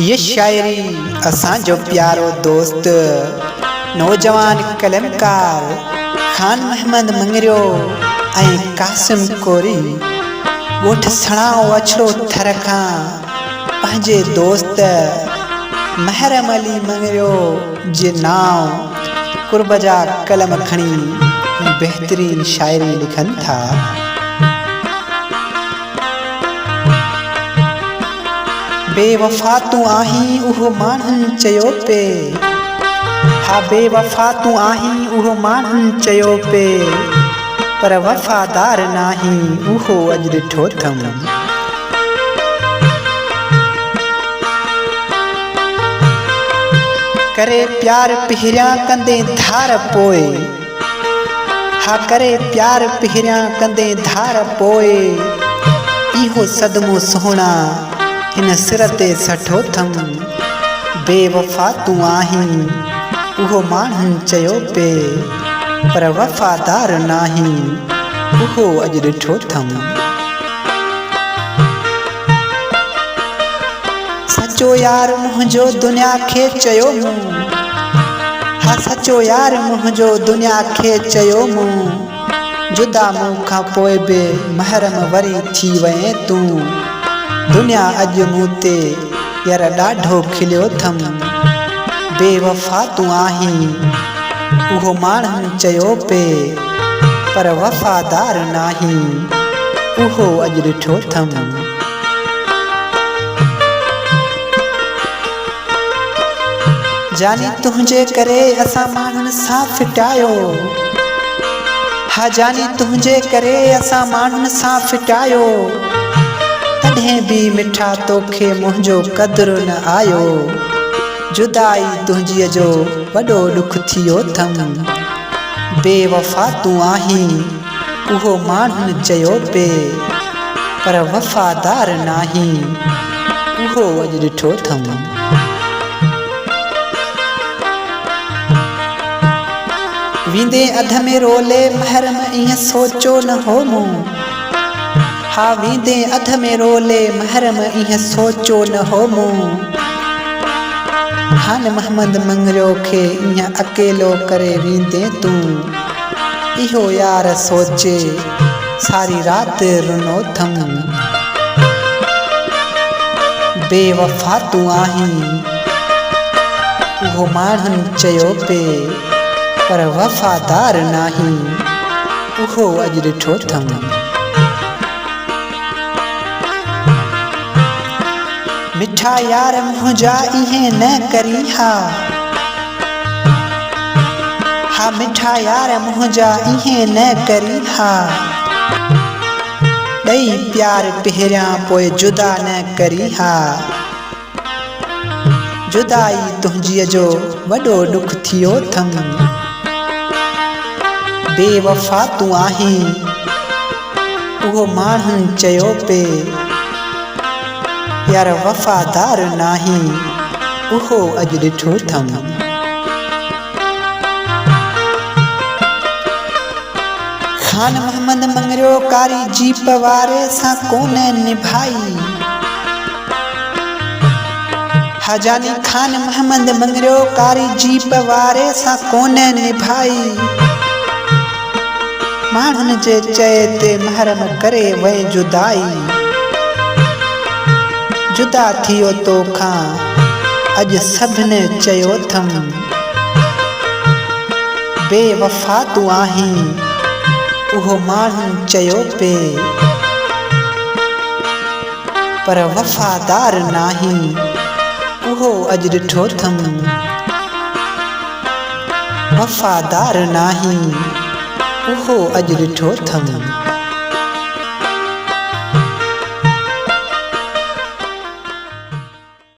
ये शायरी असांजो प्यारो दोस्त नौजवान कलमकार खान महमद मंगरियो ऐं कासिम कोरी ॻोठ सणाओ अछड़ो थर खां पंहिंजे दोस्त महरम अली मंगरियो जे नाव कुर्ब जा कलम खणी बेहतरीन शायरी लिखन था। बेवफा तू आहीं उहो माण्हुनि चयो पे, हा बेवफा तू आहीं उहो माण्हुनि चयो पे, पर वफ़ादार नाहीं उहो अॼु ॾिठो अथमि। करे प्यार पहिरियां कंदे धार पोइ, हा करे प्यार पहिरियां कंदे धार पोइ, इहो सदमो सोहणा हिन सिर ते सठो अथमि। बेवफा तू आहीं उहो माण्हुनि चयो पे, पर वफ़ादार नाहीं उहो अॼु ॾिठो अथमि। सचो यार मुंहिंजो दुनिया खे चयो मूं, हा सचो यार मुंहिंजो दुनिया खे चयो मूं, जुदा मूं खां पोइ बि महरम वरी थी वएं तूं। दुनिया अॼु मूं ते यार ॾाढो खिलियो अथमि। बेवफा तू आहीं उहो माण्हुनि चयो पे, पर वफ़ादार नाहीं उहो अॼु ॾिठो अथमि। जानी तुंहिंजे करे असां माण्हुनि सां फिटायो, हा जानी तुंहिंजे करे असां माण्हुनि सां फिटायो, तॾहिं बि मिठा तोखे मुंहिंजो क़दुरु न आयो। जुदाई तुंहिंजीअ जो वॾो ॾुख थियो अथमि। बेवफा तू आहीं उहो माण्हुनि चयो पे, पर वफ़ादार नाहीं उहो अॼु ॾिठो अथमि। वींदे अध में रोले महरम ईअं सोचो न हो मूं, हा वींदे अध में रोले महरम ईअं सोचो न हो मूं। खान महमद मंगरियो खे ईअं अकेलो करे वींदे तूं, इहो यार सोचे सारी राति रुनो अथमि। बेवफा तू आहीं उहो माण्हुनि चयो पे, पर वफ़ादार नाहीं उहो अॼु ॾिठो अथमि। मिठा यार मुंहिंजा इएं न करी हा, हा मिठा यार मुंहिंजा इएं न करी हा, ॾेई प्यार पहिरियां पोइ जुदा न करी हा। जुदाई तुंहिंजीअ जो वॾो ॾुख थियो अथमि। बेवफा तू आहीं उहो माण्हुनि चयो पे, यार वफ़ादार नाहीं उहो अॼु ॾिठो अथमि। खान महमद मंगरियो कारी जीप वारे सां कोन निभाई, हा जानी खान महमद मंगरियो कारी जीप वारे सां कोन निभाई। माण्हुनि जे चए ते महरम करे वई जुदाई, जुदा थियो तोखां अॼु सभिनी चयो अथमि। बेवफा तू आहीं उहो माण्हुनि चयो पे, पर वफ़ादार नाहीं उहो अॼु ॾिठो अथमि। वफ़ादार नाहीं उहो अॼु ॾिठो अथमि।